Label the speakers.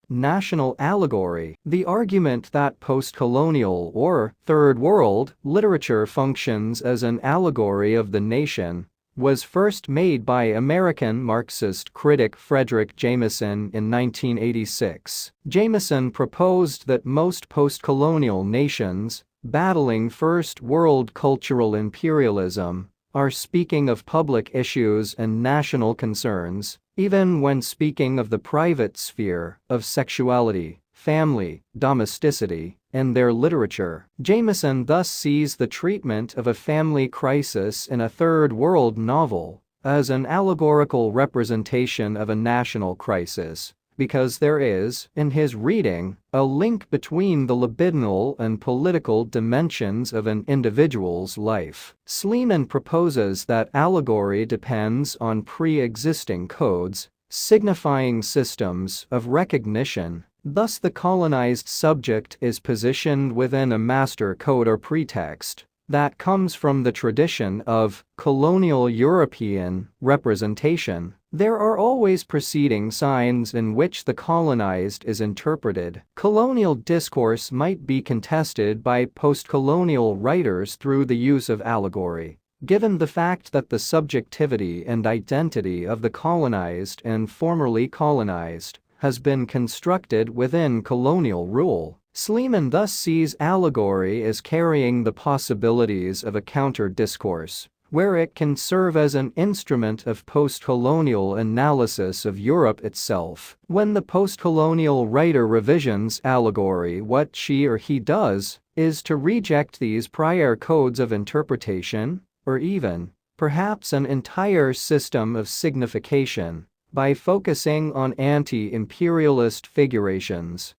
Speaker 1: National allegory. The argument that postcolonial or third world literature functions as an allegory of the nation was first made by American Marxist critic Frederick Jameson in 1986. Jameson proposed that most postcolonial nations, battling First World cultural imperialism, are speaking of public issues and national concerns, even when speaking of the private sphere of sexuality, family, domesticity, and their literature. Jameson thus sees the treatment of a family crisis in a third world novel as an allegorical representation of a national crisis, because there is, in his reading, a link between the libidinal and political dimensions of an individual's life. Sleeman proposes that allegory depends on pre-existing codes, signifying systems of recognition. Thus the colonized subject is positioned within a master code or pretext that comes from the tradition of colonial European representation. There are always preceding signs in which the colonized is interpreted. Colonial discourse might be contested by postcolonial writers through the use of allegory, given the fact that the subjectivity and identity of the colonized and formerly colonized has been constructed within colonial rule. Sleeman thus sees allegory as carrying the possibilities of a counter-discourse, where it can serve as an instrument of postcolonial analysis of Europe itself. When the postcolonial writer revisions allegory, what she or he does is to reject these prior codes of interpretation, or even, perhaps, an entire system of signification, by focusing on anti-imperialist figurations.